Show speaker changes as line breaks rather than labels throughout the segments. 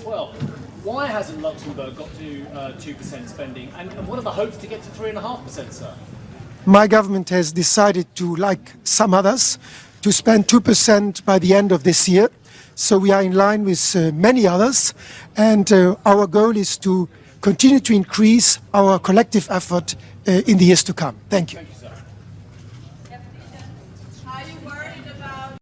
2012. Why hasn't Luxembourg got to 2% spending? And what are the hopes to get to 3.5%, sir?
My government has decided to, like some others, to spend 2% by the end of this year. So we are in line with many others. And our goal is to continue to increase our collective effort in the years to come. Thank you.
Thank you, sir.
Are you worried about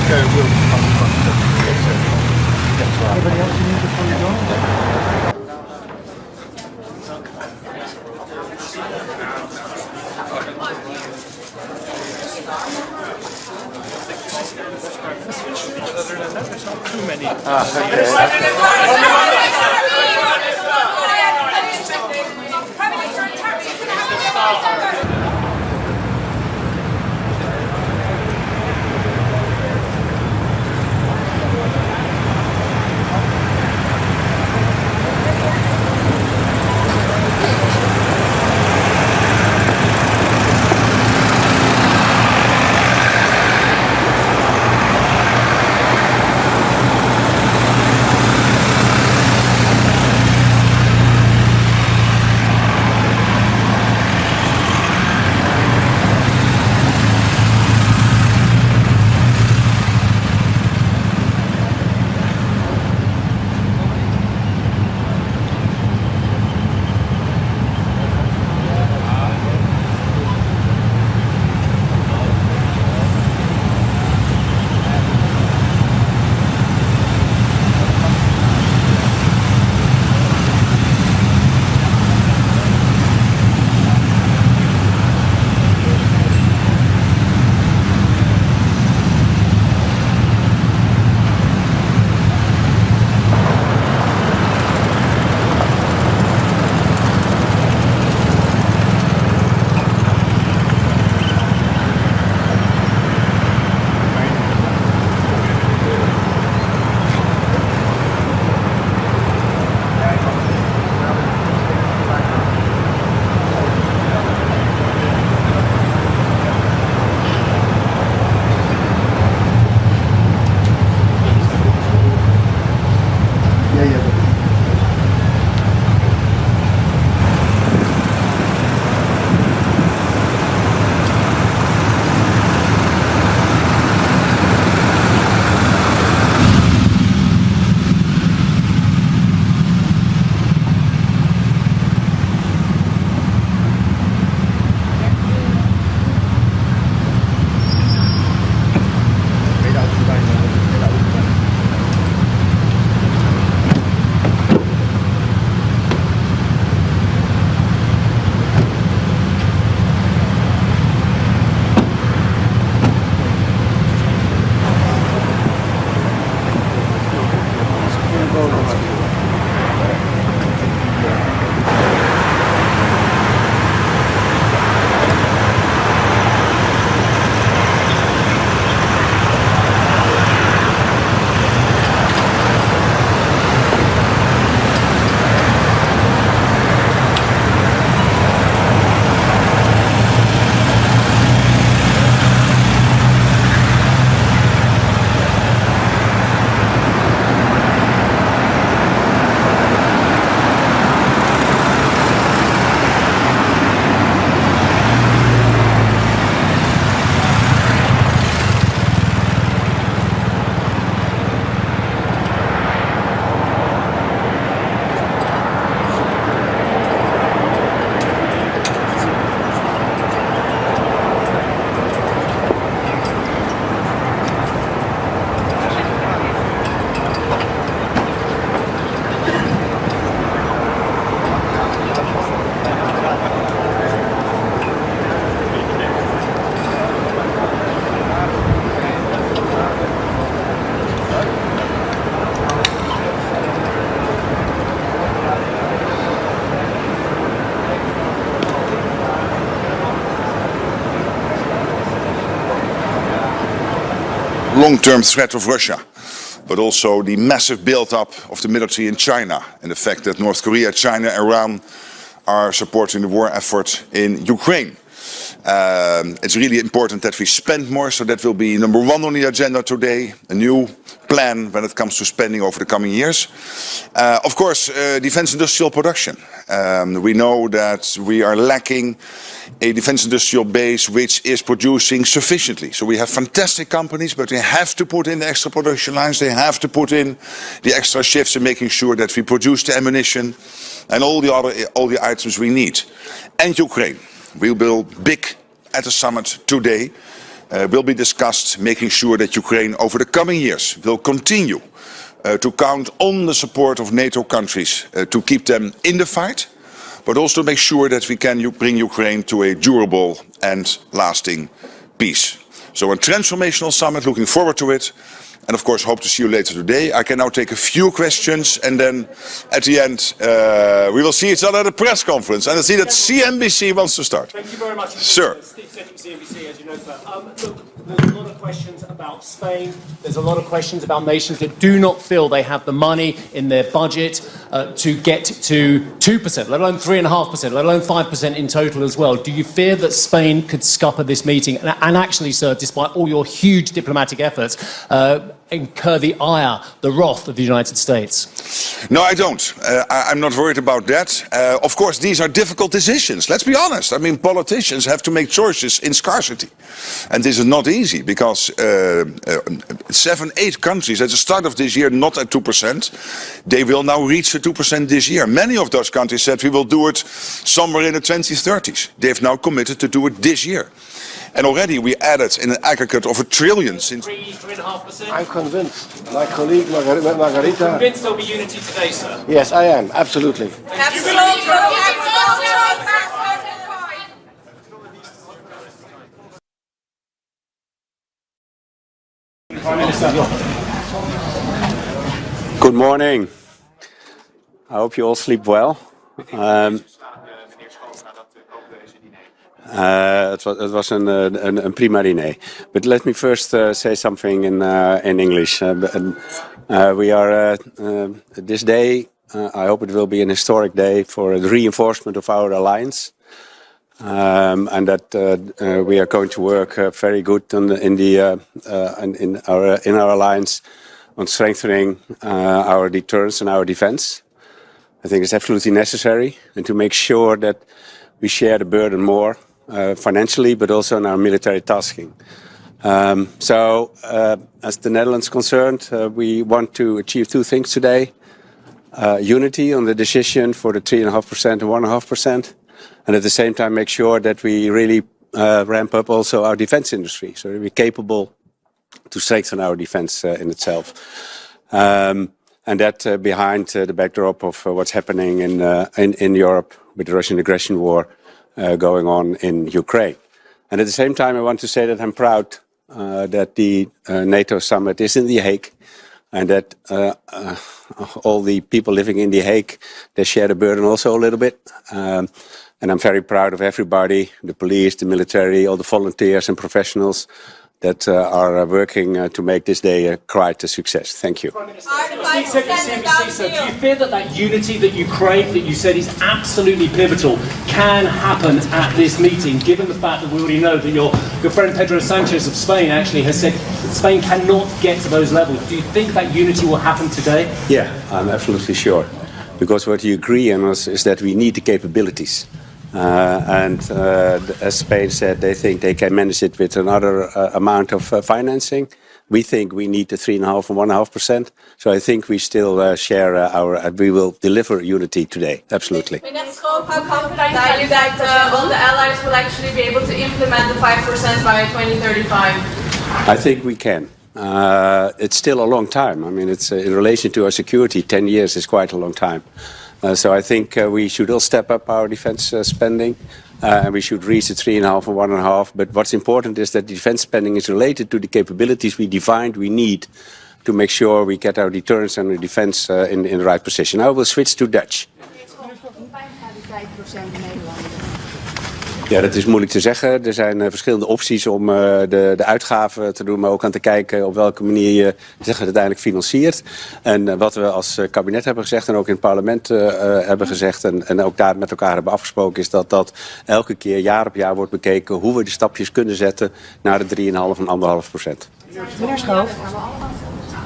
Anybody else you need before you go?
Too many.
long-term threat of Russia, but also the massive build-up of the military in China and the fact that North Korea, China, Iran are supporting the war effort in Ukraine. It's really important that we spend more, so that will be number one on the agenda today, a new plan when it comes to spending over the coming years. Of course, defense industrial production. We know that we are lacking a defense industrial base which is producing sufficiently. So we have fantastic companies, but they have to put in the extra production lines, they have to put in the extra shifts in making sure that we produce the ammunition and all the items we need. And Ukraine. We will big at the summit today. will be discussed, making sure that Ukraine over the coming years will continue to count on the support of NATO countries to keep them in the fight, but also make sure that we can bring Ukraine to a durable and lasting peace. So a transformational summit, looking forward to it. And of course, hope to see you later today. I can now take a few questions, and then at the end, we will see each other at the press conference. And I see that CNBC wants to start.
Thank you very much.
Sir.
Steve from CNBC, as you know, sir. Look, there's a lot of questions about Spain. There's a lot of questions about nations that do not feel they have the money in their budget to get to 2%, let alone 3.5%, let alone 5% in total as well. Do you fear that Spain could scupper this meeting and actually, sir, despite all your huge diplomatic efforts, incur the ire, the wrath of the United States?
No, I don't. I'm not worried about that. Of course, these are difficult decisions. Let's be honest. I mean, politicians have to make choices in scarcity. And this is not easy because 7, 8 countries at the start of this year not at 2%. They will now reach the 2% this year. Many of those countries said we will do it somewhere in the 2030s. They've now committed to do it this year. And already we added in an aggregate of $1 trillion since...
3.5%?
I'm convinced. My colleague Margarita...
Convinced there'll be unity today, sir?
Yes, I am. Absolutely.
Good morning. I hope you all sleep well. Het was een prima diner. But let me first say something in English. We are this day. I hope it will be an historic day for the reinforcement of our alliance, and that we are going to work very good in our alliance on strengthening our deterrence and our defense. I think it's absolutely necessary, and to make sure that we share the burden more. Financially, but also in our military tasking. So, as the Netherlands is concerned, we want to achieve 2 things today. Unity on the decision for the 3.5% and 1.5%. And at the same time make sure that we really ramp up also our defense industry. So that we're capable to strengthen our defense in itself. And that behind the backdrop of what's happening in Europe with the Russian aggression war. Going on in Ukraine. And at the same time, I want to say that I'm proud that the NATO Summit is in The Hague and that all the people living in The Hague, they share the burden also a little bit. And I'm very proud of everybody, the police, the military, all the volunteers and professionals that are working to make this day quite a success. Thank you.
CNBC, sir, do you fear that unity that you crave, that you said is absolutely pivotal, can happen at this meeting, given the fact that we already know that your friend Pedro Sanchez of Spain actually has said that Spain cannot get to those levels? Do you think that unity will happen today?
Yeah, I'm absolutely sure. Because what you agree on is that we need the capabilities. As Spain said, they think they can manage it with another amount of financing. We think we need the 3.5% and 1.5%. So I think we still share we will deliver unity today. Absolutely.
How confident are you that all the allies will actually be able to implement the 5% by 2035?
I think we can. It's still a long time. I mean, it's in relation to our security, 10 years is quite a long time. So I think we should all step up our defense spending and we should reach the 3.5 and 1.5. But what's important is that defense spending is related to the capabilities we defined we need to make sure we get our deterrence and our defense in the right position. I will switch to Dutch. Ja, dat is moeilijk te zeggen. Er zijn verschillende opties om de uitgaven te doen, maar ook aan te kijken op welke manier je uiteindelijk financiert. En wat we als kabinet hebben gezegd en ook in het parlement hebben gezegd en ook daar met elkaar hebben afgesproken, is dat elke keer jaar op jaar wordt bekeken hoe we de stapjes kunnen zetten naar de 3,5 en 1,5%.
Meneer Schoof.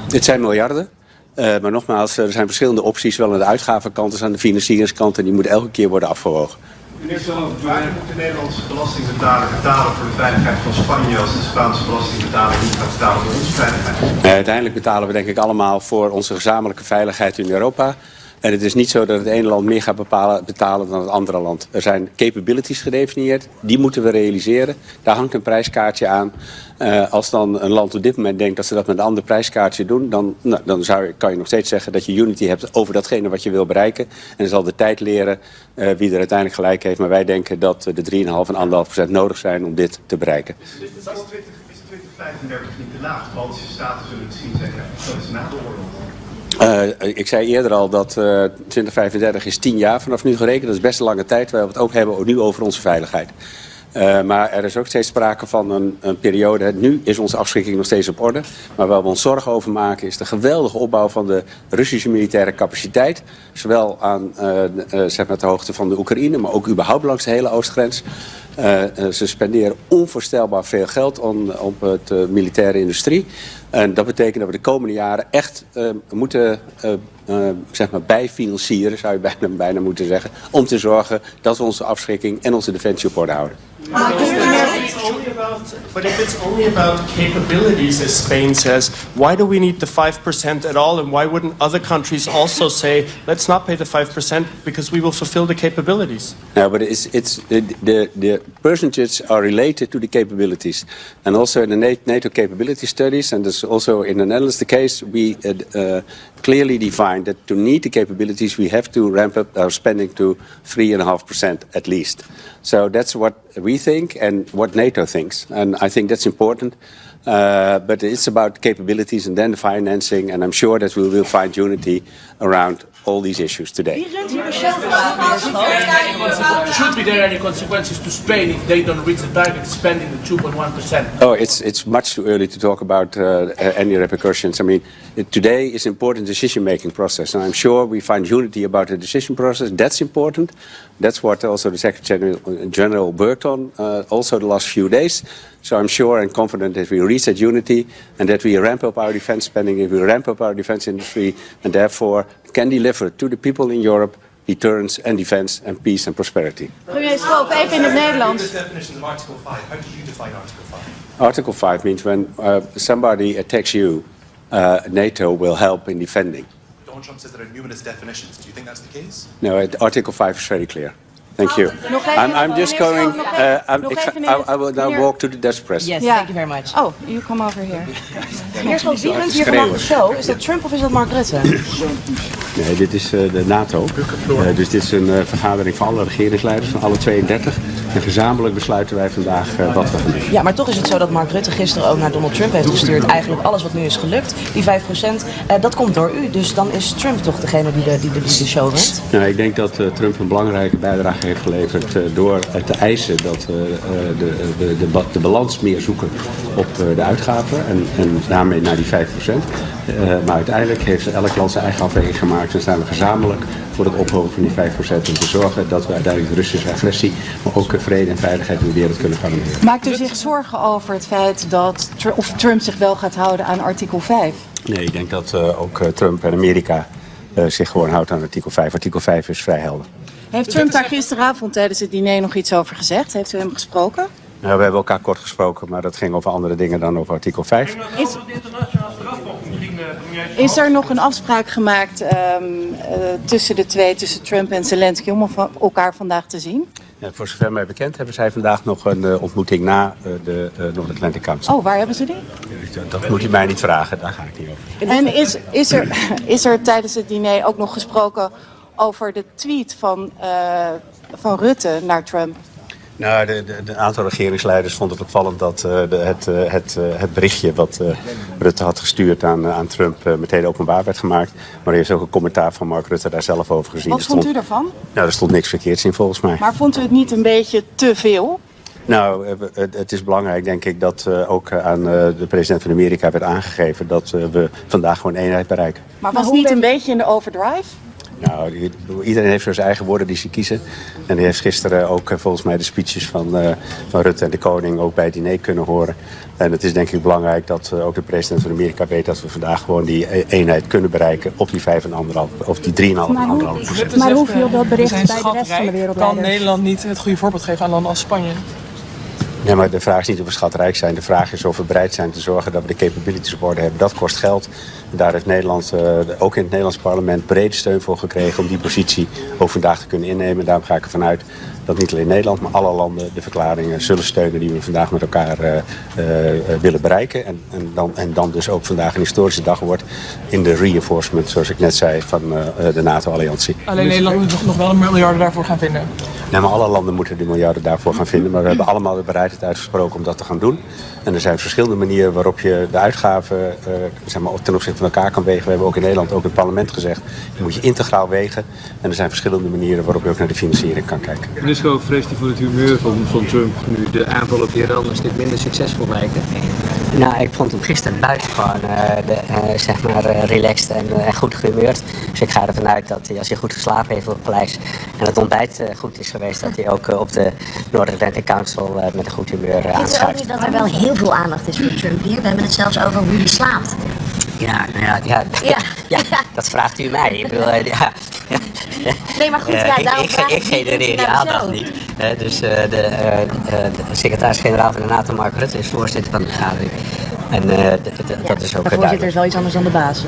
Dit zijn miljarden. Maar nogmaals, er zijn verschillende opties, wel aan de uitgavenkant als aan de financieringskant en die moeten elke keer worden afgewogen.
Meneer Schoof, waar moet de Nederlandse belastingbetaler betalen voor de veiligheid van Spanje als de Spaanse belastingbetaler niet gaat betalen voor onze veiligheid?
Uiteindelijk betalen we denk ik allemaal voor onze gezamenlijke veiligheid in Europa. En het is niet zo dat het ene land meer gaat betalen dan het andere land. Er zijn capabilities gedefinieerd, die moeten we realiseren. Daar hangt een prijskaartje aan. Als dan een land op dit moment denkt dat ze dat met een ander prijskaartje doen, dan kan je nog steeds zeggen dat je unity hebt over datgene wat je wil bereiken. En dan zal de tijd leren wie er uiteindelijk gelijk heeft. Maar wij denken dat de 3,5 en 1,5% nodig zijn om dit te bereiken.
Is 2035 niet te laag? De Baltische staten zullen misschien zeggen, dat is na de oorlog.
Ik zei eerder al dat 2035 is 10 jaar vanaf nu gerekend. Dat is best een lange tijd, terwijl we het ook hebben nu over onze veiligheid. Maar er is ook steeds sprake van een periode. Nu is onze afschrikking nog steeds op orde. Maar waar we ons zorgen over maken is de geweldige opbouw van de Russische militaire capaciteit. Zowel aan zeg maar de hoogte van de Oekraïne, maar ook überhaupt langs de hele oostgrens. Ze spenderen onvoorstelbaar veel geld op de militaire industrie. En dat betekent dat we de komende jaren echt moeten zeg maar bijfinancieren, zou je bijna moeten zeggen, om te zorgen dat we onze afschrikking en onze defensie op orde houden.
But if it's only about capabilities, as Spain says, why do we need the 5% at all? And why wouldn't other countries also say, let's not pay the 5% because we will fulfill the capabilities?
No, but the percentages are related to the capabilities. And also in the NATO capability studies, and this also in the Netherlands the case, we clearly define that to meet the capabilities we have to ramp up our spending to 3.5% at least. So that's what we think and what NATO thinks. And I think that's important. But it's about capabilities and then the financing. And I'm sure that we will find unity around all these issues today.
Should be there any consequences to Spain if they don't reach the target spending the 2.1%?
Oh, it's much too early to talk about any repercussions. I mean, today is an important decision-making process. And I'm sure we find unity about the decision process. That's important. That's what also the Secretary General worked on also the last few days. So I'm sure and confident that we reach that unity and that we ramp up our defense spending, that we ramp up our defense industry, and therefore can deliver to the people in Europe deterrence and defense and peace and prosperity.
Premier Schoof, even in het Nederlands.
The definition of Article 5. How do you define Article 5?
Article 5 means when somebody attacks you, NATO will help in defending.
Donald Trump says there are numerous definitions. Do you think that's the case?
No, Article 5 is very clear. Thank you. I'm just going. I will now walk to the Dutch press.
Yes, thank you very much. Oh, you come over here.
Meneer Schoof, wie runt hier vandaag de show? Is dat Trump of is dat Mark Rutte?
Nee, dit is de NATO. Dus dit is een vergadering van alle regeringsleiders, van alle 32. En gezamenlijk besluiten wij vandaag wat we gaan doen.
Ja, maar toch is het zo dat Mark Rutte gisteren ook naar Donald Trump heeft gestuurd. Eigenlijk alles wat nu is gelukt, die 5%, dat komt door u. Dus dan is Trump toch degene die de show runt?
Nou, ik denk dat Trump een belangrijke bijdrage heeft geleverd door te eisen dat de balans meer zoeken op de uitgaven en daarmee naar die 5%. Maar uiteindelijk heeft elk land zijn eigen afweging gemaakt en staan we gezamenlijk voor het ophogen van die 5% om te zorgen dat we uiteindelijk de Russische agressie, maar ook vrede en veiligheid in de wereld kunnen garanderen.
Maakt u zich zorgen over het feit dat Trump zich wel gaat houden aan artikel 5?
Nee, ik denk dat ook Trump en Amerika zich gewoon houdt aan artikel 5. Artikel 5 is vrij helder.
Heeft Trump daar gisteravond tijdens het diner nog iets over gezegd? Heeft u hem gesproken?
Nou, we hebben elkaar kort gesproken, maar dat ging over andere dingen dan over artikel 5.
Is er nog een afspraak gemaakt tussen de twee, tussen Trump en Zelenskyy, om elkaar vandaag te zien?
Ja, voor zover mij bekend hebben zij vandaag nog een ontmoeting na de North Atlantic Council.
Oh, waar hebben ze die?
Dat moet u mij niet vragen, daar ga ik niet over.
En is er tijdens het diner ook nog gesproken over de tweet van Rutte naar Trump?
Nou, de aantal regeringsleiders vond het opvallend dat het berichtje wat Rutte had gestuurd aan Trump meteen openbaar werd gemaakt. Maar er is ook een commentaar van Mark Rutte daar zelf over gezien.
Wat vond u daarvan?
Nou, er stond niks verkeerds in volgens mij.
Maar vond u het niet een beetje te veel?
Nou, het is belangrijk, denk ik, dat ook aan de president van Amerika werd aangegeven dat we vandaag gewoon eenheid bereiken.
Maar was het niet een beetje in de overdrive?
Nou, iedereen heeft zo zijn eigen woorden die ze kiezen. En die heeft gisteren ook volgens mij de speeches van Rutte en de koning ook bij het diner kunnen horen. En het is denk ik belangrijk dat ook de president van Amerika weet dat we vandaag gewoon die eenheid kunnen bereiken op die 5,5 of die 3,5%.
Maar hoe viel dat bericht bij de rest van de wereld?
Kan Nederland niet het goede voorbeeld geven aan landen als Spanje?
Nee, maar de vraag is niet of we schatrijk zijn. De vraag is of we bereid zijn te zorgen dat we de capabilities op orde hebben. Dat kost geld. En daar heeft Nederland, ook in het Nederlands parlement, brede steun voor gekregen om die positie ook vandaag te kunnen innemen. Daarom ga ik ervan uit dat niet alleen Nederland, maar alle landen de verklaringen zullen steunen die we vandaag met elkaar willen bereiken. En dan dus ook vandaag een historische dag wordt in de reinforcement, zoals ik net zei, van de NATO-alliantie.
Alleen Nederland moet nog wel een miljarden daarvoor gaan vinden.
Nee, maar alle landen moeten de miljarden daarvoor gaan vinden. Maar we hebben allemaal de bereidheid uitgesproken om dat te gaan doen. En er zijn verschillende manieren waarop je de uitgaven zeg maar, ten opzichte van elkaar kan wegen. We hebben ook in Nederland, ook in het parlement gezegd, die moet je integraal wegen. En er zijn verschillende manieren waarop je ook naar de financiering kan kijken.
Meneer Schoof, vreest u voor het humeur van Trump nu de aanval op Iran een stuk minder succesvol lijken?
Nou, ik vond hem gisteren buitengewoon zeg maar relaxed en goed gehumeurd. Dus ik ga ervan uit dat hij, als hij goed geslapen heeft op het paleis en het ontbijt goed is geweest, dat hij ook op de North Atlantic Council met een goed humeur aanschuift.
Vindt u ook niet dat er wel heel veel aandacht is voor Trump hier? We hebben het zelfs over hoe hij slaapt.
Ja, dat vraagt u mij. Ik bedoel,
Nee, maar goed,
ik genereer die aandacht niet. Dus de secretaris-generaal van de NATO, Mark Rutte, is voorzitter van de vergadering. En dat is ook
de voorzitter is wel iets anders dan de baas.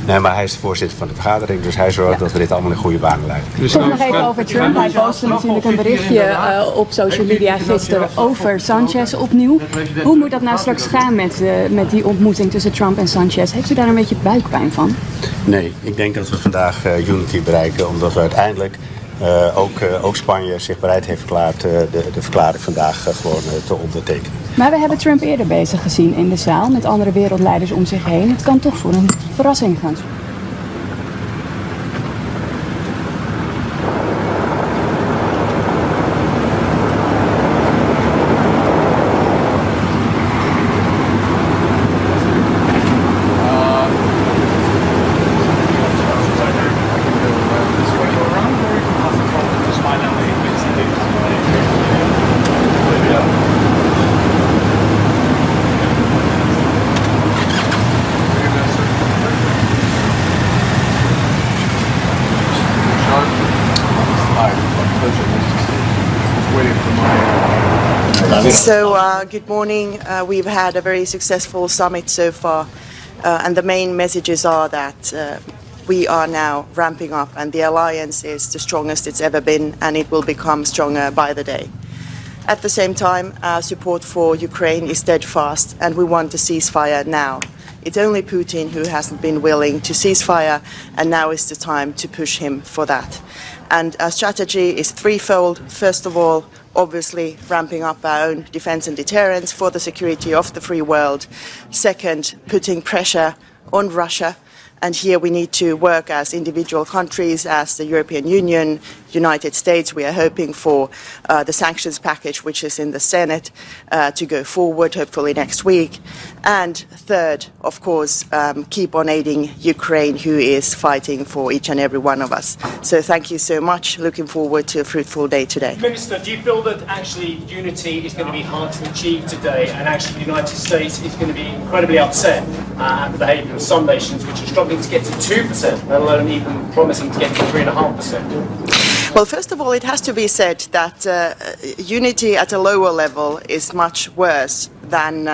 Nee, maar hij is de voorzitter van de vergadering, dus hij zorgt dat we dit allemaal in goede banen leiden.
Dus nog even over Trump. Hij postte natuurlijk een berichtje op social media gisteren over Sanchez opnieuw. Hoe moet dat nou straks gaan met die ontmoeting tussen Trump en Sanchez? Heeft u daar een beetje buikpijn van?
Nee, ik denk dat we vandaag unity bereiken, omdat we uiteindelijk ook Spanje zich bereid heeft verklaard de verklaring vandaag gewoon te ondertekenen.
Maar we hebben Trump eerder bezig gezien in de zaal met andere wereldleiders om zich heen. Het kan toch voor een verrassing gaan.
So, good morning. We've had a very successful summit so far, and the main messages are that we are now ramping up, and the alliance is the strongest it's ever been, and it will become stronger by the day. At the same time, our support for Ukraine is steadfast, and we want a ceasefire now. It's only Putin who hasn't been willing to ceasefire, and now is the time to push him for that. And our strategy is threefold. First of all, obviously ramping up our own defense and deterrence for the security of the free world. Second, putting pressure on Russia. And here we need to work as individual countries, as the European Union, United States. We are hoping for the sanctions package, which is in the Senate, to go forward, hopefully next week. And third, of course, keep on aiding Ukraine, who is fighting for each and every one of us. So thank you so much. Looking forward to a fruitful day today.
Minister, do you feel that actually unity is going to be hard to achieve today, and actually the United States is going to be incredibly upset at the behaviour of some nations which are struggling to get to 2%, let alone even promising to get to 3.5%?
Well, first of all, it has to be said that unity at a lower level is much worse than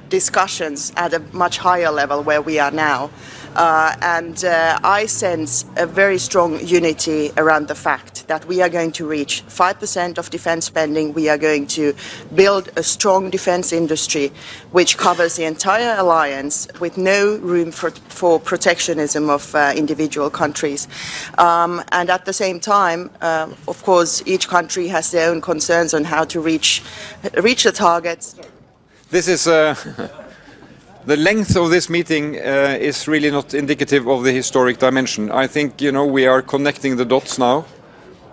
discussions at a much higher level where we are now. And I sense a very strong unity around the fact that we are going to reach 5% of defense spending. We are going to build a strong defense industry which covers the entire alliance with no room for protectionism of individual countries. And at the same time, of course, each country has their own concerns on how to reach the targets.
This is the length of this meeting is really not indicative of the historic dimension. I think, we are connecting the dots now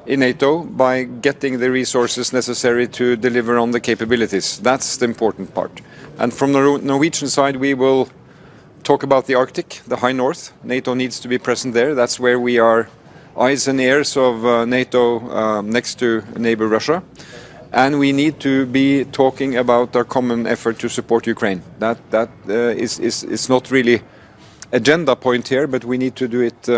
in NATO by getting the resources necessary to deliver on the capabilities. That's the important part. And from the Norwegian side, we will talk about the Arctic, the High North. NATO needs to be present there. That's where we are eyes and ears of NATO next to neighbor Russia. And we need to be talking about our common effort to support Ukraine. That is not really agenda point here, but we need to do it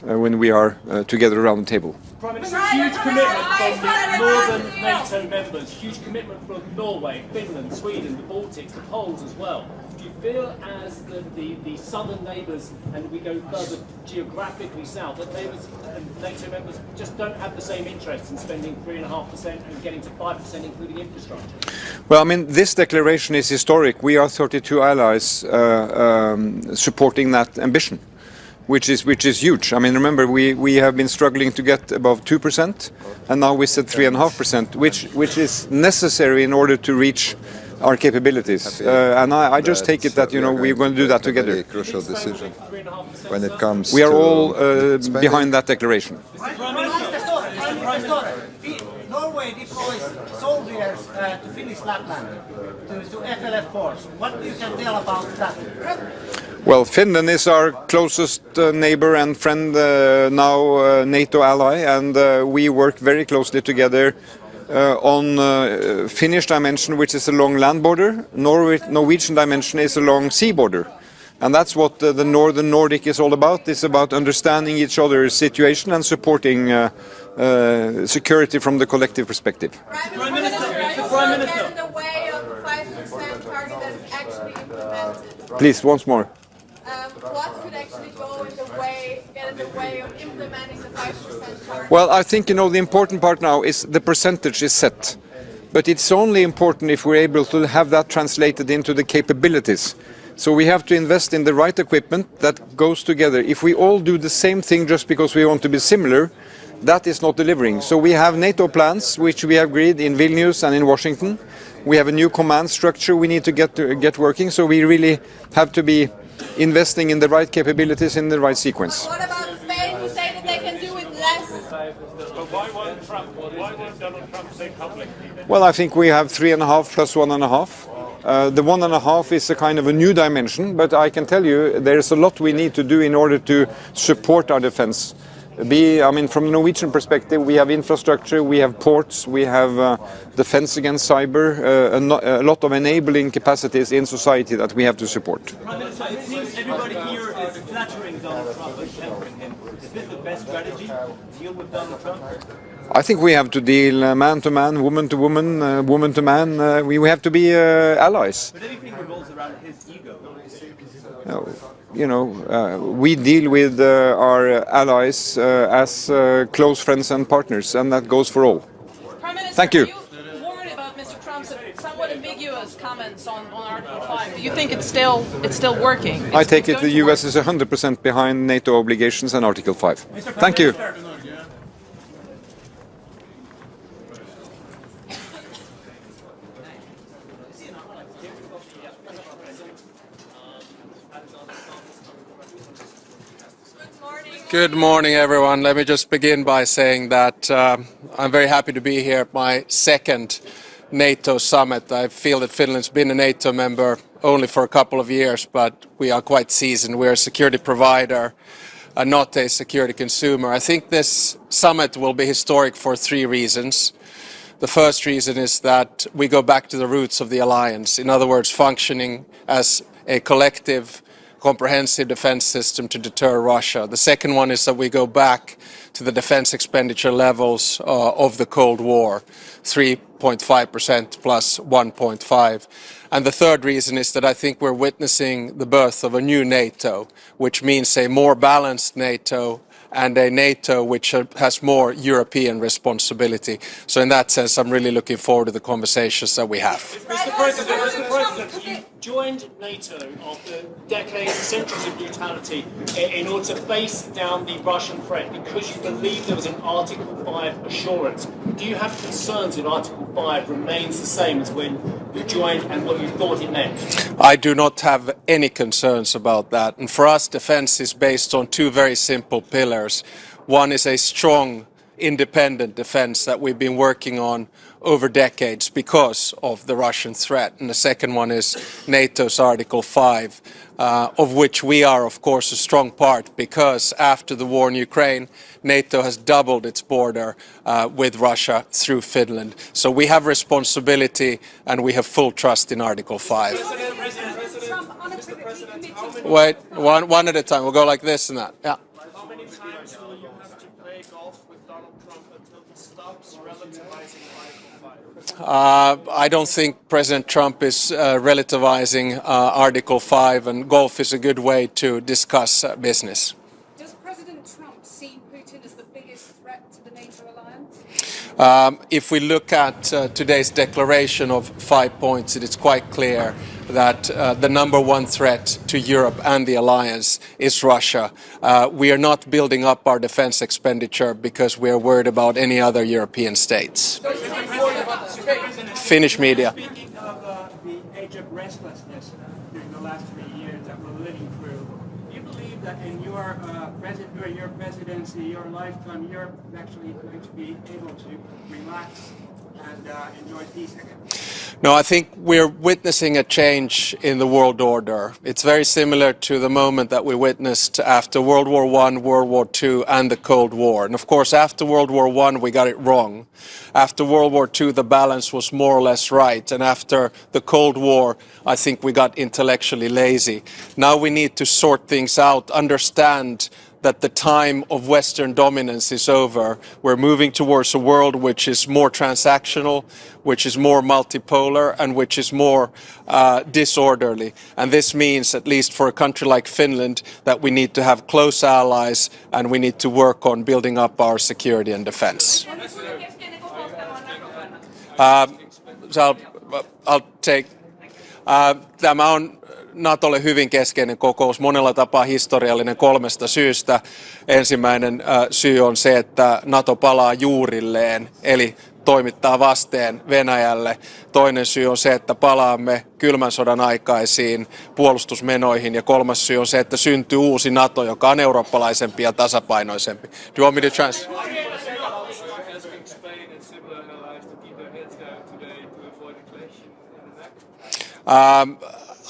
when we are together around the table.
Prime Minister, huge commitment from the northern NATO members, huge commitment from Norway, Finland, Sweden, the Baltics, the Poles as well. Do you feel as the southern neighbours, and we go further geographically south, that neighbours and NATO members just don't have the same interest in spending 3.5% and getting to 5%, including infrastructure?
Well, I mean, this declaration is historic. We are 32 allies supporting that ambition, which is huge. I mean, remember, we have been struggling to get above 2%, and now we said 3.5%, which is necessary in order to reach our capabilities. And I just take it that, we're going to do that together.
A crucial decision when it comes
We are
to
all behind that declaration.
Norway deploys soldiers to Finnish Lapland, to FLF force. What you can tell about that?
Well, Finland is our closest neighbor and friend, now NATO ally, and we work very closely together on Finnish dimension, which is a long land border. Norwegian dimension is a long sea border. And that's what the Northern Nordic is all about. It's about understanding each other's situation and supporting security from the collective perspective.
Prime Minister, get in the way of the 5% target that is actually implemented.
Please, once more.
What could actually get in the way of implementing the 5% target?
Well, I think, the important part now is the percentage is set. But it's only important if we're able to have that translated into the capabilities. So we have to invest in the right equipment that goes together. If we all do the same thing just because we want to be similar, that is not delivering. So we have NATO plans, which we have agreed in Vilnius and in Washington. We have a new command structure we need to get working. So we really have to be investing in the right capabilities in the right sequence.
What about Spain, who say that they can do it less?
But why won't Donald Trump say publicly?
Well, I think we have 3.5 plus 1.5. The 1.5 is a kind of a new dimension, but I can tell you there's a lot we need to do in order to support our defense. From the Norwegian perspective, we have infrastructure, we have ports, we have defense against cyber, a lot of enabling capacities in society that we have to support.
Prime Minister, it seems everybody here is flattering Donald Trump and tempering him. Is this the best strategy to deal with Donald Trump?
I think we have to deal man to man, woman to woman, woman to man. We have to be allies.
But everything revolves around his ego.
We deal with our allies as close friends and partners, and that goes for all.
Prime Minister,
Thank you.
Are you worried about Mr. Trump's somewhat ambiguous comments on Article 5? Do you think it's still working?
I take it the US is 100% behind NATO obligations and Article 5. Thank you.
Good morning, everyone. Let me just begin by saying that I'm very happy to be here at my second NATO summit. I feel that Finland's been a NATO member only for a couple of years, but we are quite seasoned. We're a security provider, not a security consumer. I think this summit will be historic for three reasons. The first reason is that we go back to the roots of the alliance. In other words, functioning as a collective comprehensive defense system to deter Russia. The second one is that we go back to the defense expenditure levels of the Cold War, 3.5% plus 1.5. And the third reason is that I think we're witnessing the birth of a new NATO, which means a more balanced NATO and a NATO which has more European responsibility. So in that sense, I'm really looking forward to the conversations that we have.
Mr. President, you joined NATO after decades, centuries of brutality in order to face down the Russian threat because you believe there was an Article 5 assurance. Do you have concerns that Article 5 remains the same as when you joined and what you thought it meant?
I do not have any concerns about that. And for us, defense is based on two very simple pillars. One is a strong, independent defense that we've been working on over decades because of the Russian threat. And the second one is NATO's Article 5, of which we are, of course, a strong part because after the war in Ukraine, NATO has doubled its border with Russia through Finland. So we have responsibility and we have full trust in Article 5. Wait, one at a time. We'll go like this and that. Yeah.
How many times
I don't think President Trump is relativizing Article 5, and golf is a good way to discuss business.
Does President Trump see Putin as the biggest threat to the NATO alliance?
If we look at today's declaration of 5 points, it is quite clear that the number one threat to Europe and the alliance is Russia. We are not building up our defense expenditure because we are worried about any other European states. Finnish media.
Speaking of the age of restlessness during the last 3 years that we're living through, do you believe that in during your presidency, your lifetime, Europe is actually going to be able to relax and enjoy peace again?
No, I think we're witnessing a change in the world order. It's very similar to the moment that we witnessed after World War I, World War II, and the Cold War. And of course, after World War I, we got it wrong. After World War II, the balance was more or less right. And after the Cold War, I think we got intellectually lazy. Now we need to sort things out, understand that the time of Western dominance is over. We're moving towards a world which is more transactional, which is more multipolar, and which is more disorderly. And this means, at least for a country like Finland, that we need to have close allies and we need to work on building up our security and defense. I'll take. Tämä on NATOlle hyvin keskeinen kokous, monella tapaa historiallinen 3 syystä. Ensimmäinen syy on se, että NATO palaa juurilleen, eli toimittaa vasteen Venäjälle. Toinen syy on se, että palaamme kylmän sodan aikaisiin puolustusmenoihin. Ja 3. syy on se, että syntyy uusi NATO, joka on eurooppalaisempi ja tasapainoisempi. Do you want me to translate?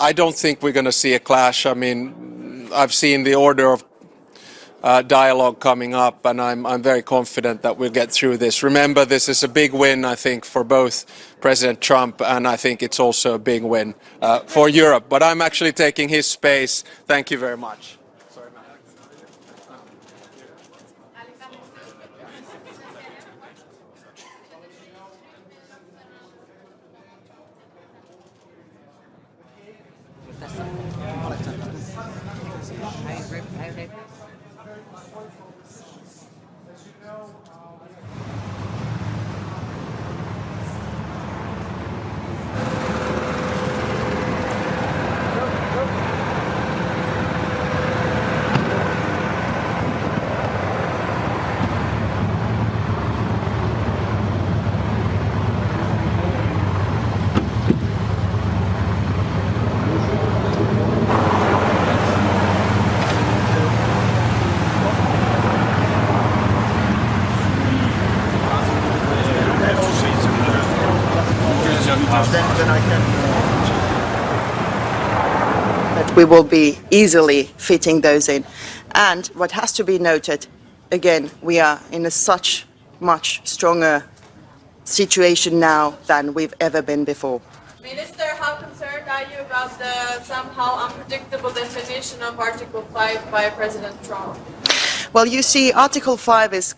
I don't think we're going to see a clash. I mean, I've seen the order of dialogue coming up, and I'm very confident that we'll get through this. Remember, this is a big win, I think, for both President Trump, and I think it's also a big win for Europe. But I'm actually taking his space. Thank you very much.
That we will be easily fitting those in. And what has to be noted, again, we are in a such much stronger situation now than we've ever been before.
Minister, how concerned are you about the somehow unpredictable definition of Article 5 by President Trump?
Well, you see, Article 5 is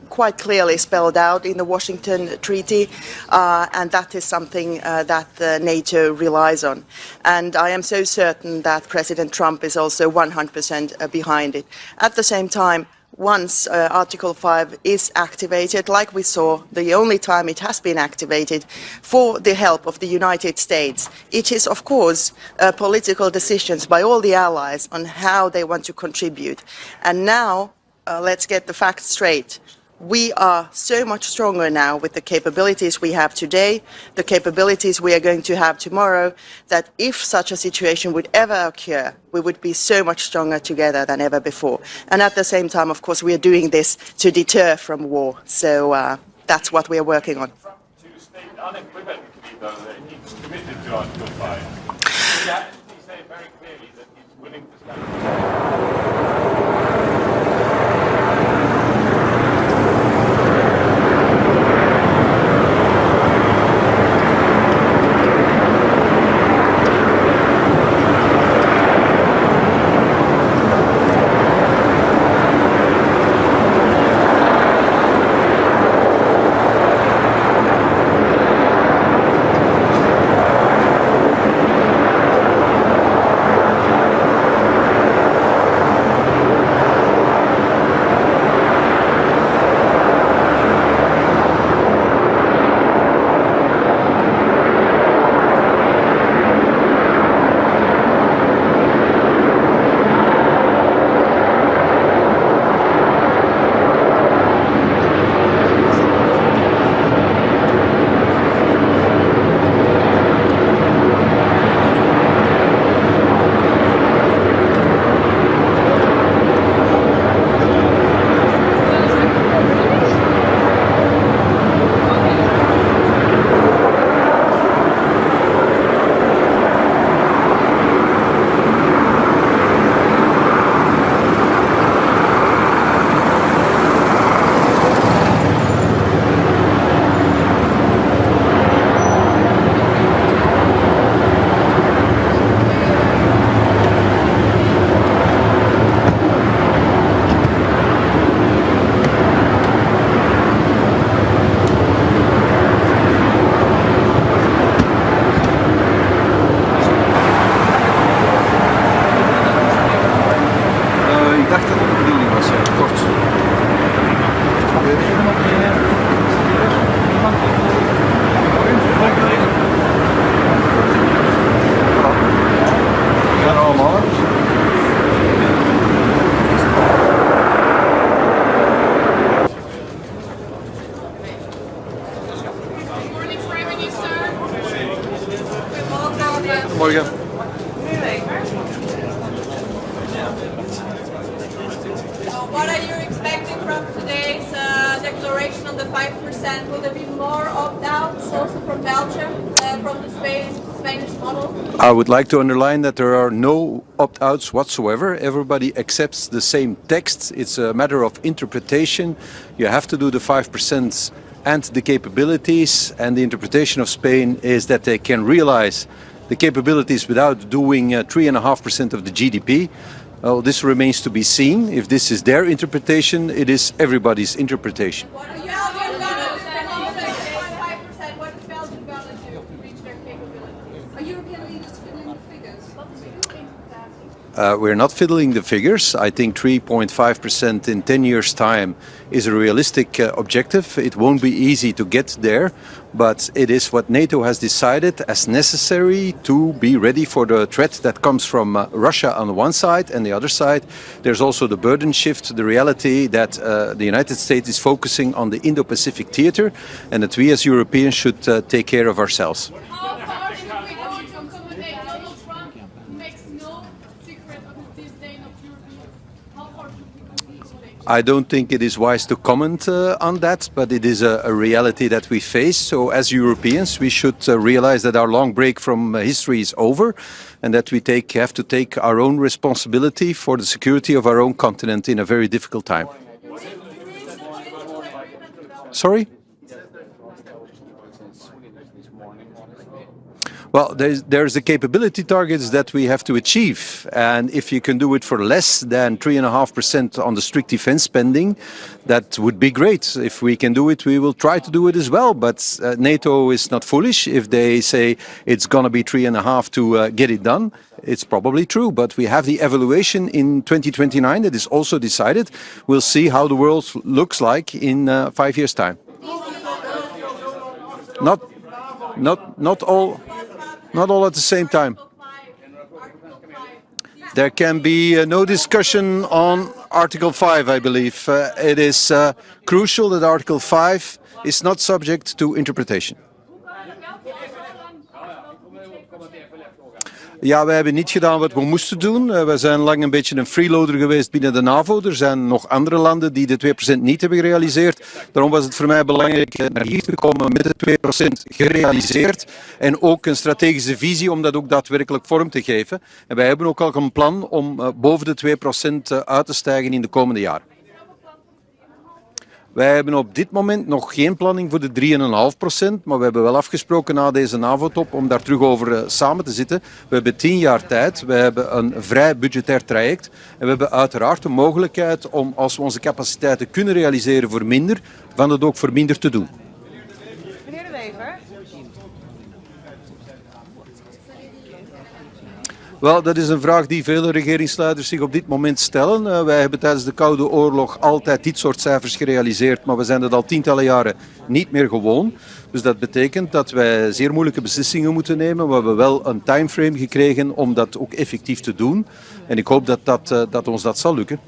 quite clearly spelled out in the Washington Treaty, and that is something that NATO relies on. And I am so certain that President Trump is also 100% behind it. At the same time, once Article 5 is activated, like we saw, the only time it has been activated for the help of the United States, it is, of course, political decisions by all the allies on how they want to contribute. And now, let's get the facts straight. We are so much stronger now with the capabilities we have today, the capabilities we are going to have tomorrow, that if such a situation would ever occur, we would be so much stronger together than ever before. And at the same time, of course, we are doing this to deter from war. So that's what we are working on.
To state unequivocally that he's committed to Article 5. He actually say very clearly that he's willing to stand.
What are you expecting from today's declaration on the 5%? Will there be more opt-outs also from Belgium, from the Spanish model?
I would like to underline that there are no opt-outs whatsoever. Everybody accepts the same text. It's a matter of interpretation. You have to do the 5% and the capabilities, and the interpretation of Spain is that they can realize the capabilities without doing 3.5% of the GDP. Well, this remains to be seen. If this is their interpretation, it is everybody's interpretation.
What is Belgium going to 5%? What is Belgium going to do to reach their capabilities? Are European leaders fiddling the figures?
We're not fiddling the figures. I think 3.5% in 10 years' time is a realistic objective. It won't be easy to get there, but it is what NATO has decided as necessary to be ready for the threat that comes from Russia on the one side, and the other side there's also the burden shift, the reality that the United States is focusing on the Indo-Pacific theater, and that we as Europeans should take care of ourselves. I don't think it is wise to comment on that, but it is a reality that we face. So as Europeans, we should realize that our long break from history is over, and that we have to take our own responsibility for the security of our own continent in a very difficult time. Sorry? Well, there's the capability targets that we have to achieve, and if you can do it for less than 3.5% on the strict defense spending, that would be great. If we can do it, we will try to do it as well, but NATO is not foolish. If they say it's going to be 3.5 to get it done, it's probably true, but we have the evaluation in 2029 that is also decided. We'll see how the world looks like in 5 years' time. Not all at the same time. There can be no discussion on Article 5, I believe. It is crucial that Article 5 is not subject to interpretation. Ja, wij hebben niet gedaan wat we moesten doen. We zijn lang een beetje een freeloader geweest binnen de NAVO. Er zijn nog andere landen die de 2% niet hebben gerealiseerd. Daarom was het voor mij belangrijk naar hier te komen met de 2% gerealiseerd. En ook een strategische visie om dat ook daadwerkelijk vorm te geven. En wij hebben ook al een plan om boven de 2% uit te stijgen in de komende jaren. Wij hebben op dit moment nog geen planning voor de 3,5%, maar we hebben wel afgesproken na deze NAVO-top om daar terug over samen te zitten. We hebben 10 jaar tijd, we hebben een vrij budgetair traject en we hebben uiteraard de mogelijkheid om, als we onze capaciteiten kunnen realiseren voor minder, van het ook voor minder te doen.
Meneer De Wever.
Wel, dat is een vraag die vele regeringsleiders zich op dit moment stellen. Wij hebben tijdens de Koude Oorlog altijd dit soort cijfers gerealiseerd, maar we zijn dat al tientallen jaren niet meer gewoon. Dus dat betekent dat wij zeer moeilijke beslissingen moeten nemen. We hebben wel een timeframe gekregen om dat ook effectief te doen. En ik hoop dat ons dat zal lukken.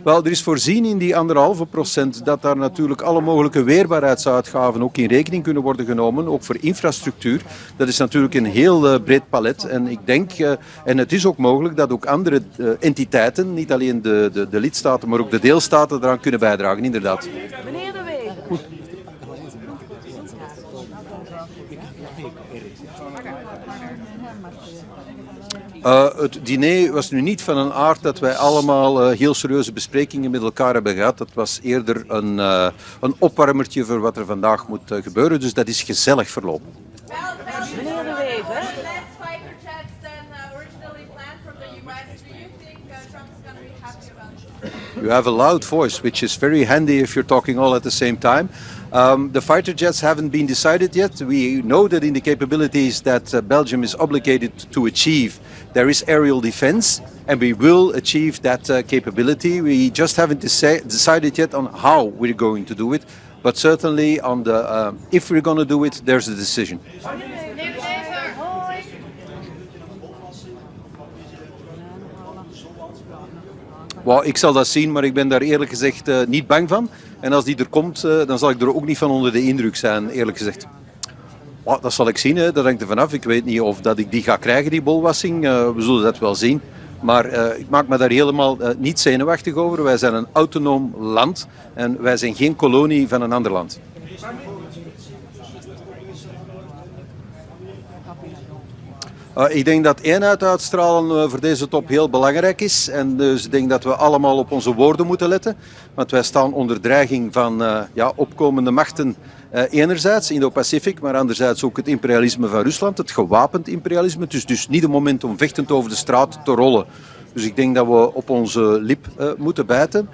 Wel, er is voorzien in die 1,5% dat daar natuurlijk alle mogelijke weerbaarheidsuitgaven ook in rekening kunnen worden genomen, ook voor infrastructuur. Dat is natuurlijk een heel breed palet en ik denk, en het is ook mogelijk dat ook andere entiteiten, niet alleen de lidstaten, maar ook de deelstaten eraan kunnen bijdragen, inderdaad.
Meneer De Wever.
Het diner was nu niet van een aard dat wij allemaal heel serieuze besprekingen met elkaar hebben gehad. Dat was eerder een opwarmertje voor wat er vandaag moet gebeuren. Dus dat is gezellig verlopen.
Meneer De Wever.
You have a loud voice, which is very handy if you're talking all at the same time. The fighter jets haven't been decided yet. We know that in the capabilities that Belgium is obligated to achieve, there is aerial defense, and we will achieve that capability. We just haven't decided yet on how we're going to do it, but certainly on the if we're going to do it, there's a decision. Well, ik zal dat zien, maar ik ben daar eerlijk gezegd niet bang van. En als die er komt, dan zal ik er ook niet van onder de indruk zijn, eerlijk gezegd. Well, dat zal ik zien, hè. Dat hangt er vanaf. Ik weet niet of dat ik die ga krijgen, die bolwassing. We zullen dat wel zien. Maar ik maak me daar helemaal niet zenuwachtig over. Wij zijn een autonoom land en wij zijn geen kolonie van een ander land. Ik denk dat eenheid uitstralen voor deze top heel belangrijk is. En dus ik denk dat we allemaal op onze woorden moeten letten. Want wij staan onder dreiging van opkomende machten. Enerzijds Indo-Pacific, maar anderzijds ook het imperialisme van Rusland. Het gewapend imperialisme. Het is dus niet het moment om vechtend over de straat te rollen. Dus ik denk dat we op onze lip moeten bijten.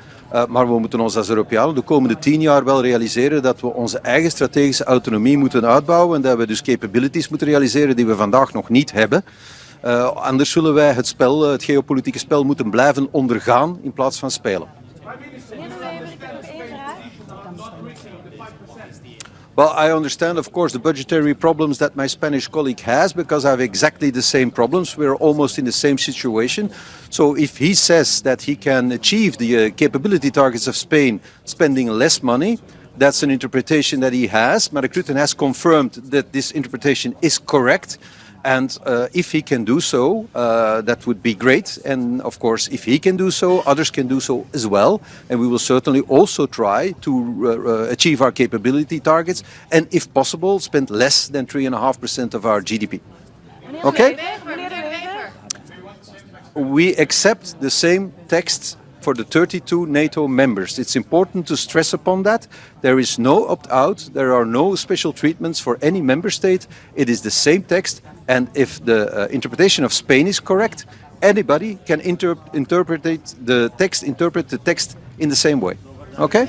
Maar we moeten ons als Europeanen de komende 10 jaar wel realiseren dat we onze eigen strategische autonomie moeten uitbouwen. En dat we dus capabilities moeten realiseren die we vandaag nog niet hebben. Anders zullen wij het geopolitieke spel moeten blijven ondergaan in plaats van spelen. Well, I understand, of course, the budgetary problems that my Spanish colleague has, because I have exactly the same problems. We're almost in the same situation. So if he says that he can achieve the capability targets of Spain spending less money, that's an interpretation that he has. Mark Rutte has confirmed that this interpretation is correct. And if he can do so, that would be great. And of course, if he can do so, others can do so as well. And we will certainly also try to achieve our capability targets. And if possible, spend less than 3.5% of our GDP. Okay? We accept the same text for the 32 NATO members. It's important to stress upon that. There is no opt-out. There are no special treatments for any member state. It is the same text. And if the interpretation of Spain is correct, anybody can interpret the text in the same way. Okay?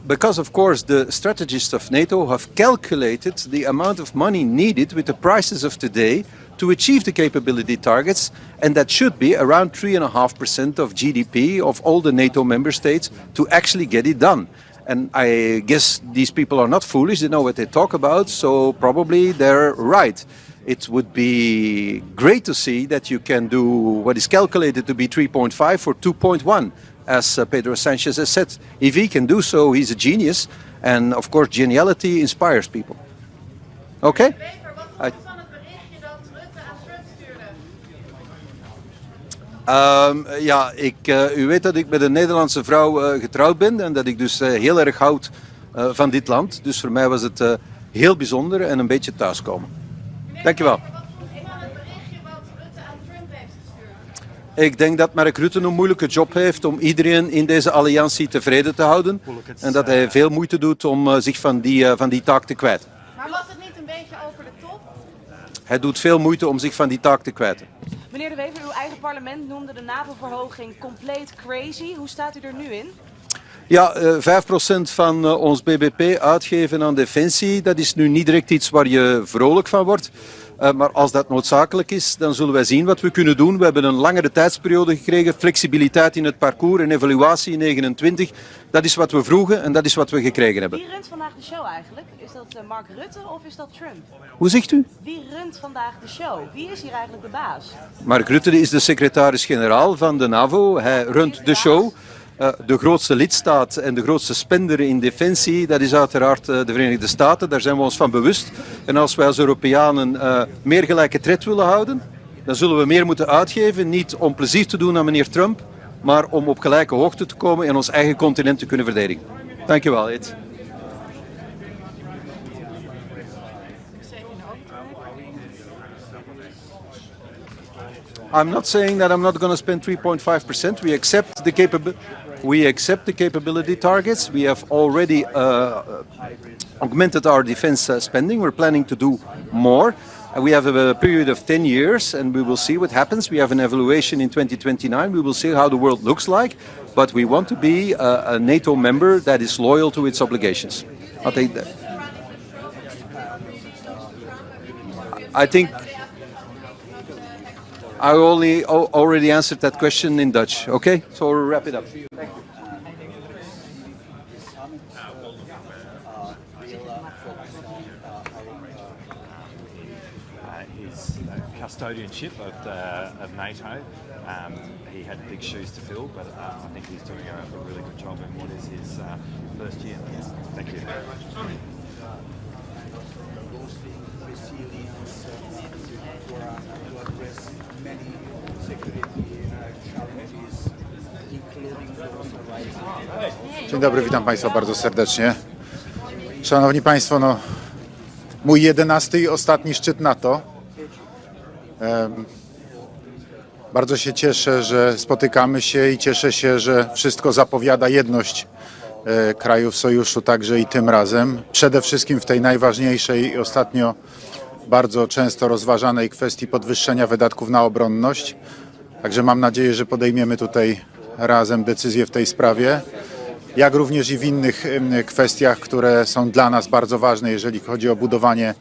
Because, of course, the strategists of NATO have calculated the amount of money needed with the prices of today to achieve the capability targets, and that should be around 3.5% of GDP of all the NATO member states to actually get it done. And I guess these people are not foolish, they know what they talk about, so probably they're right. It would be great to see that you can do what is calculated to be 3.5 for 2.1. As Pedro Sanchez has said. If he can do so, he's a genius. And of course, geniality inspires people. Okay? U weet dat ik met een Nederlandse vrouw getrouwd ben en dat ik dus heel erg houd van dit land. Dus voor mij was het heel bijzonder en een beetje thuiskomen. Dankjewel. Ik denk dat Mark Rutte een moeilijke job heeft om iedereen in deze alliantie tevreden te houden. En dat hij veel moeite doet om zich van die taak te kwijten.
Maar was het niet een beetje over de top?
Hij doet veel moeite om zich van die taak te kwijten.
Meneer De Wever, uw eigen parlement noemde de NAVO-verhoging compleet crazy. Hoe staat u er nu in?
Ja, 5% van ons bbp uitgeven aan defensie, dat is nu niet direct iets waar je vrolijk van wordt. Maar als dat noodzakelijk is, dan zullen wij zien wat we kunnen doen. We hebben een langere tijdsperiode gekregen, flexibiliteit in het parcours en evaluatie in 29. Dat is wat we vroegen en dat is wat we gekregen hebben.
Wie runt vandaag de show eigenlijk? Is dat Mark Rutte of is dat Trump?
Hoe zegt u?
Wie runt vandaag de show? Wie is hier eigenlijk de baas?
Mark Rutte is de secretaris-generaal van de NAVO. Hij runt de show. De grootste lidstaat en de grootste spender in defensie, dat is uiteraard de Verenigde Staten. Daar zijn we ons van bewust. En als wij als Europeanen meer gelijke tred willen houden, dan zullen we meer moeten uitgeven. Niet om plezier te doen aan meneer Trump, maar om op gelijke hoogte te komen en ons eigen continent te kunnen verdedigen. Dank je wel, Ed. I'm not saying that I'm not going to spend 3.5%. We accept the capability targets. We have already augmented our defense spending. We're planning to do more. We have a period of 10 years and we will see what happens. We have an evaluation in 2029. We will see how the world looks like. But we want to be a NATO member that is loyal to its obligations. I'll take that. I think I already answered that question in Dutch. Okay, so we'll wrap it up. Thank you.
His custodianship of NATO. He had big shoes to fill, but I think he's doing a really good job in what is his first year. Thank you.
to address many security challenges, including those arising.
Dzień dobry, witam Państwa bardzo serdecznie. Szanowni Państwo, no, mój 11. i ostatni szczyt NATO. Bardzo się cieszę, że spotykamy się i cieszę się, że wszystko zapowiada jedność krajów sojuszu także i tym razem. Przede wszystkim w tej najważniejszej i ostatnio bardzo często rozważanej kwestii podwyższenia wydatków na obronność. Także mam nadzieję, że podejmiemy tutaj razem decyzję w tej sprawie, jak również i w innych kwestiach, które są dla nas bardzo ważne, jeżeli chodzi o budowanie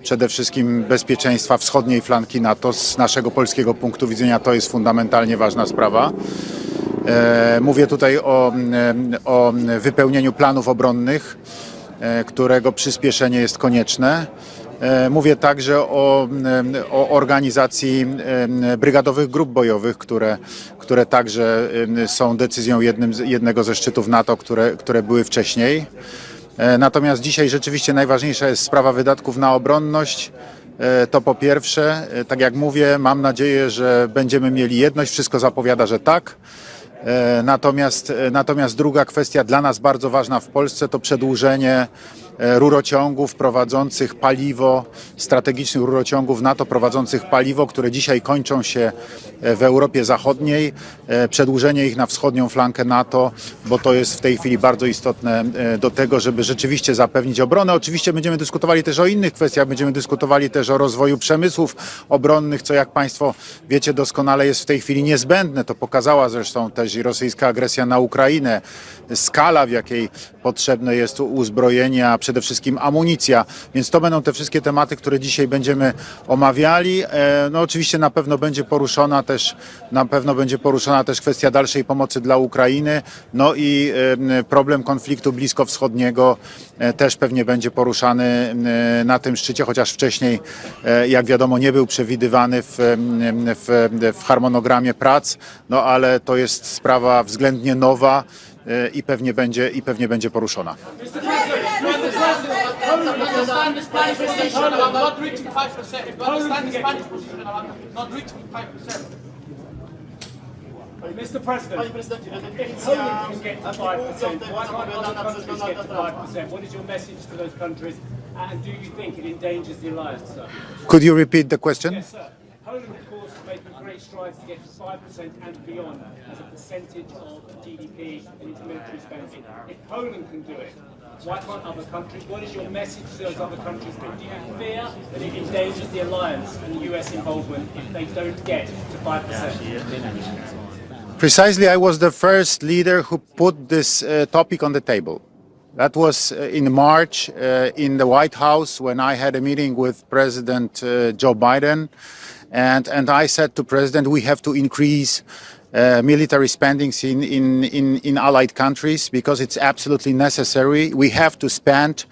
przede wszystkim bezpieczeństwa wschodniej flanki NATO. Z naszego polskiego punktu widzenia to jest fundamentalnie ważna sprawa. Mówię tutaj o wypełnieniu planów obronnych, którego przyspieszenie jest konieczne. Mówię także o organizacji brygadowych grup bojowych, które także są decyzją jednego ze szczytów NATO, które były wcześniej. Natomiast dzisiaj rzeczywiście najważniejsza jest sprawa wydatków na obronność. To po pierwsze, tak jak mówię, mam nadzieję, że będziemy mieli jedność. Wszystko zapowiada, że tak. Natomiast druga kwestia dla nas bardzo ważna w Polsce to przedłużenie rurociągów prowadzących paliwo, strategicznych rurociągów NATO prowadzących paliwo, które dzisiaj kończą się w Europie Zachodniej. Przedłużenie ich na wschodnią flankę NATO, bo to jest w tej chwili bardzo istotne do tego, żeby rzeczywiście zapewnić obronę. Oczywiście będziemy dyskutowali też o innych kwestiach, będziemy dyskutowali też o rozwoju przemysłów obronnych, co jak Państwo wiecie doskonale jest w tej chwili niezbędne. To pokazała zresztą też i rosyjska agresja na Ukrainę, skala w jakiej potrzebne jest uzbrojenie, a przede wszystkim amunicja. Więc to będą te wszystkie tematy, które dzisiaj będziemy omawiali. No oczywiście na pewno będzie poruszona też kwestia dalszej pomocy dla Ukrainy. No i problem konfliktu bliskowschodniego też pewnie będzie poruszany na tym szczycie, chociaż wcześniej, jak wiadomo, nie był przewidywany w harmonogramie prac. No ale to jest sprawa względnie nowa i pewnie będzie poruszona.
Mr. President, if Poland can get to 5%, why can't other countries get to 5%? What is your message to those countries, and do you think it endangers the alliance, sir?
Could you repeat the question?
Yes, sir. Poland, of course, is making great strides to get to 5% and beyond as a percentage of GDP in its military spending. If Poland can do it, why can't other countries? What is your message to those other countries? Do you fear that it endangers the alliance and the US involvement if they don't get to 5%?
Precisely, I was the first leader who put this topic on the table. That was in March in the White House when I had a meeting with President Joe Biden. And I said to President, we have to increase military spendings in allied countries because it's absolutely necessary. We have to spend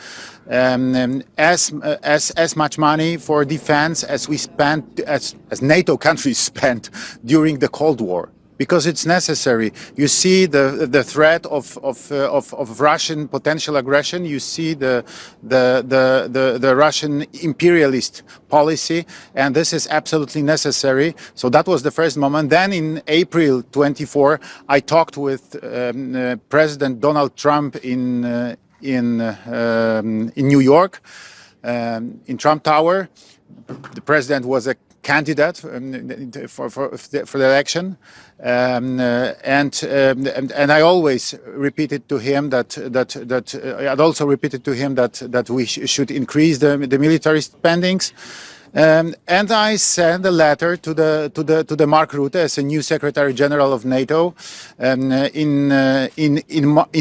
as much money for defense as we spent, as NATO countries spent during the Cold War. Because it's necessary. You see the threat of Russian potential aggression. You see the Russian imperialist policy, and this is absolutely necessary. So that was the first moment. Then in April 24, I talked with President Donald Trump in New York, in Trump Tower. The president was a candidate for the election, and I always repeated to him that I'd also repeated to him that we should increase the military spendings. And I sent a letter to the Mark Rutte as a new Secretary General of NATO in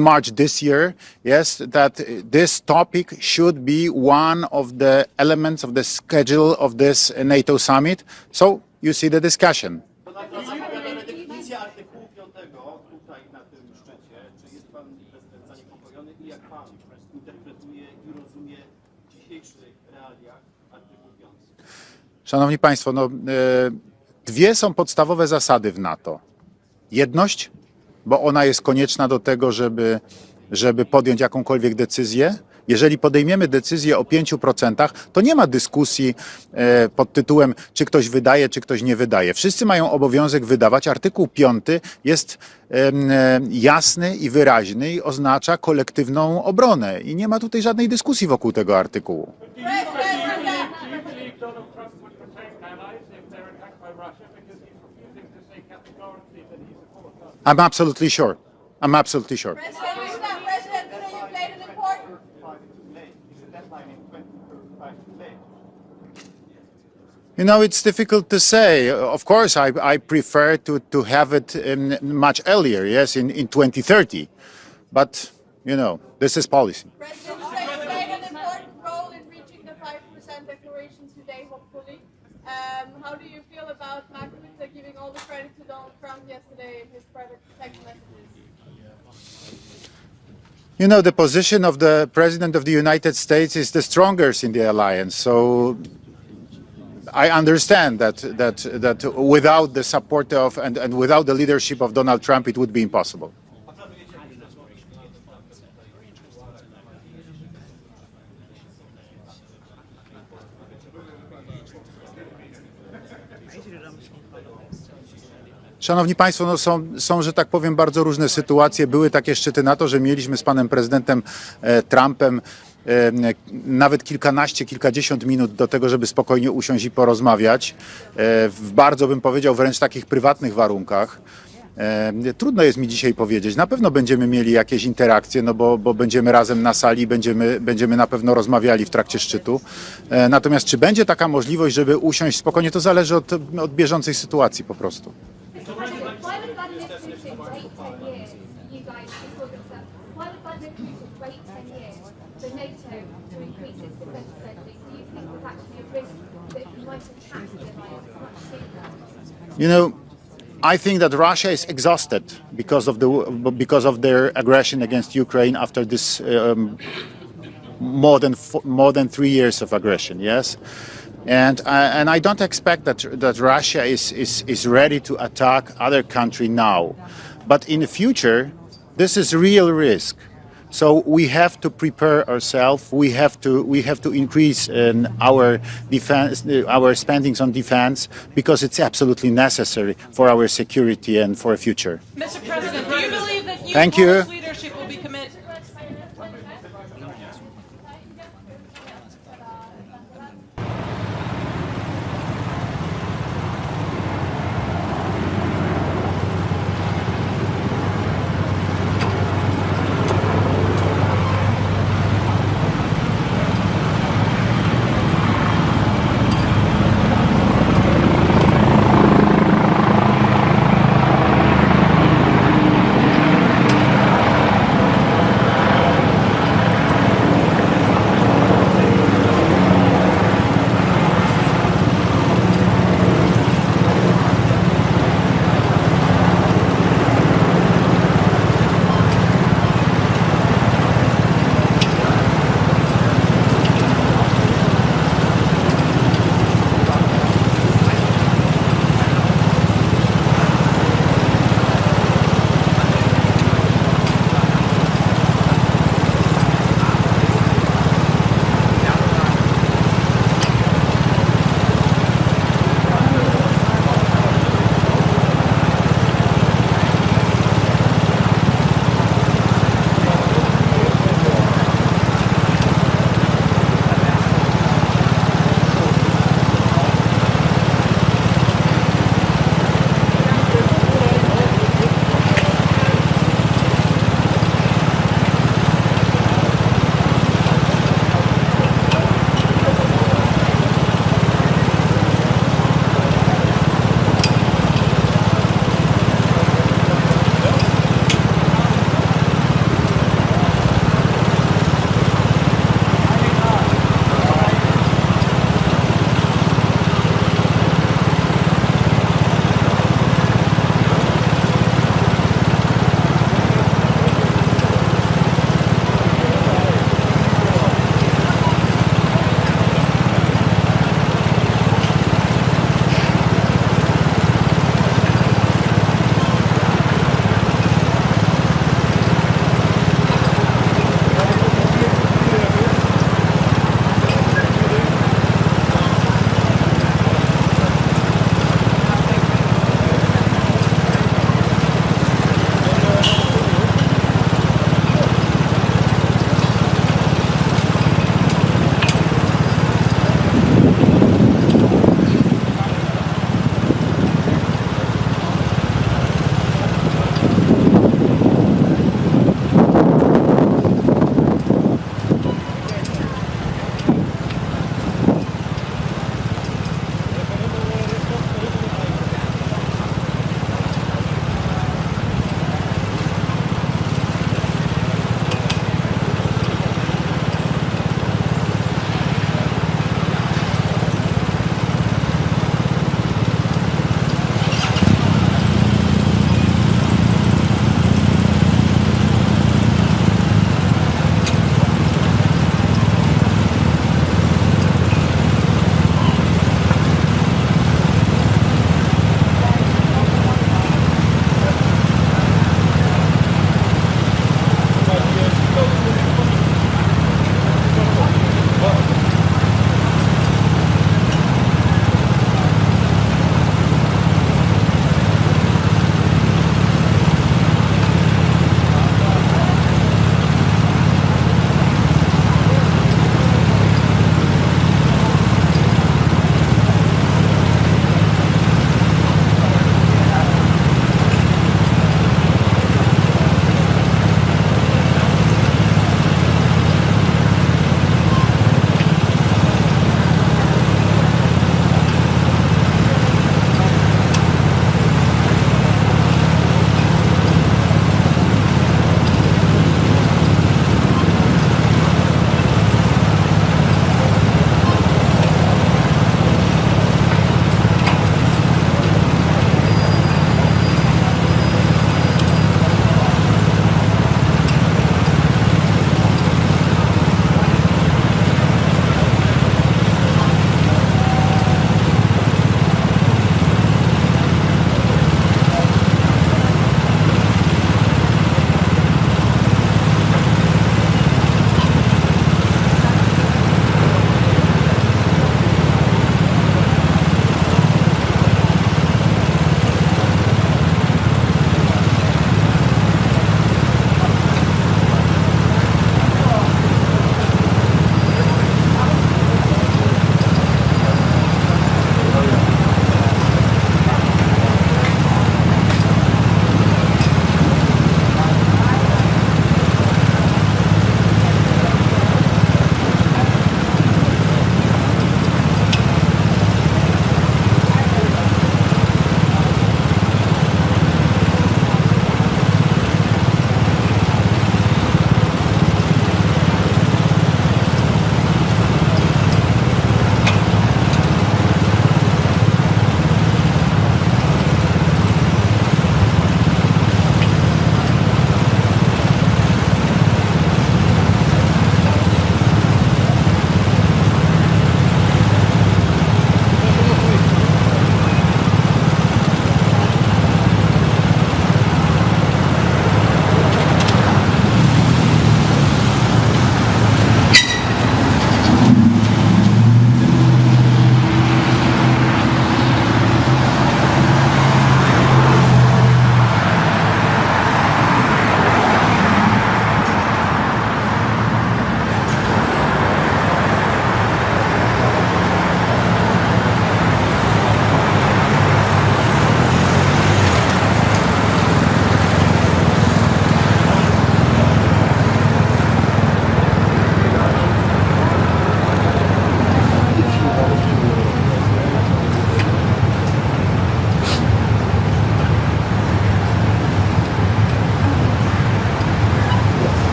March this year. Yes, that this topic should be one of the elements of the schedule of this NATO summit. So you see the discussion. Szanowni Państwo, no, dwie są podstawowe zasady w NATO. Jedność, bo ona jest konieczna do tego, żeby podjąć jakąkolwiek decyzję. Jeżeli podejmiemy decyzję o 5%, to nie ma dyskusji pod tytułem, czy ktoś wydaje, czy ktoś nie wydaje. Wszyscy mają obowiązek wydawać. Artykuł 5 jest jasny i wyraźny i oznacza kolektywną obronę. I nie ma tutaj żadnej dyskusji wokół tego artykułu. I'm absolutely sure. I'm absolutely sure. You know, it's difficult to say. Of course, I prefer to have it much earlier, yes, in 2030. But, you know, this is policy.
President played an important role in reaching the 5% declaration today, hopefully. How do you feel about Mark Rutte giving all the credit to Donald Trump yesterday in his private text messages?
You know, the position of the President of the United States is the strongest in the alliance. So I understand that without the support of and without the leadership of Donald Trump, it would be impossible. Szanowni Państwo, no są, że tak powiem, bardzo różne sytuacje. Były takie szczyty NATO, że mieliśmy z panem prezydentem Trumpem nawet kilkanaście, kilkadziesiąt minut do tego, żeby spokojnie usiąść i porozmawiać. W bardzo, bym powiedział, wręcz takich prywatnych warunkach. Trudno jest mi dzisiaj powiedzieć. Na pewno będziemy mieli jakieś interakcje, no bo będziemy razem na sali, będziemy na pewno rozmawiali w trakcie szczytu. Natomiast czy będzie taka możliwość, żeby usiąść spokojnie, to zależy od bieżącej sytuacji po prostu. You know, I think that Russia is exhausted because of their aggression against Ukraine after this more than 3 years of aggression. Yes, and I don't expect that Russia is ready to attack other country now, but in the future, this is real risk. So we have to prepare ourselves. We have to increase our defense, our spendings on defense, because it's absolutely necessary for our security and for a future.
Mr. President, do you believe that
Thank you.
Polish leadership will be committed?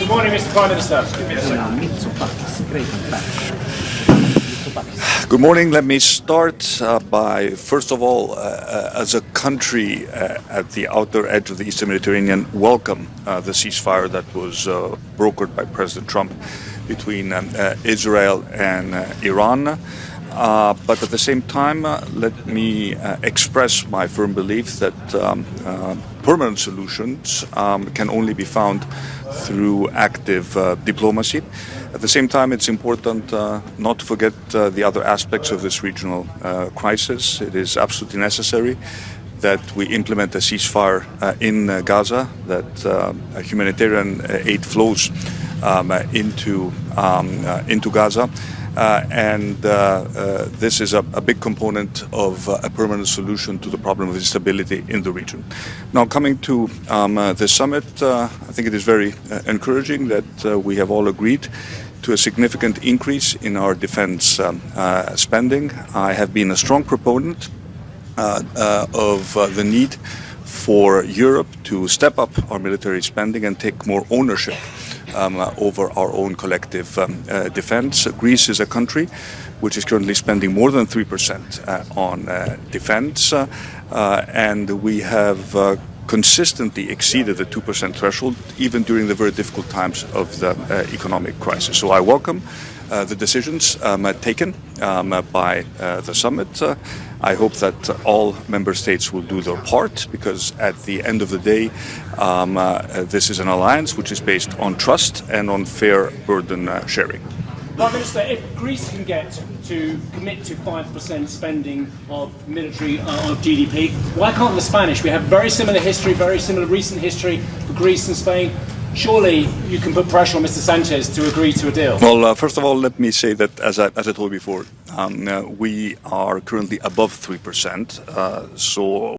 morning, Mr. Prime Minister.
Good morning. Let me start by, first of all, as a country at the outer edge of the Eastern Mediterranean, welcome the ceasefire that was brokered by President Trump between Israel and Iran. But at the same time, let me express my firm belief that permanent solutions can only be found through active diplomacy. At the same time, it's important not to forget the other aspects of this regional crisis. It is absolutely necessary that we implement a ceasefire in Gaza, that humanitarian aid flows into Gaza. This is a big component of a permanent solution to the problem of instability in the region. Now, coming to the summit, I think it is very encouraging that we have all agreed to a significant increase in our defense spending. I have been a strong proponent of the need for Europe to step up our military spending and take more ownership over our own collective defense. Greece is a country which is currently spending more than 3% on defense, and we have consistently exceeded the 2% threshold, even during the very difficult times of the economic crisis. So I welcome the decisions taken by the summit. I hope that all member states will do their part, because at the end of the day, this is an alliance which is based on trust and on fair burden sharing.
Prime Minister, if Greece can get to commit to 5% spending of military of GDP, why can't the Spanish? We have very similar history, very similar recent history for Greece and Spain. Surely you can put pressure on Mr. Sanchez to agree to a deal.
Well, first of all, let me say that, as I told you before, we are currently above 3%. So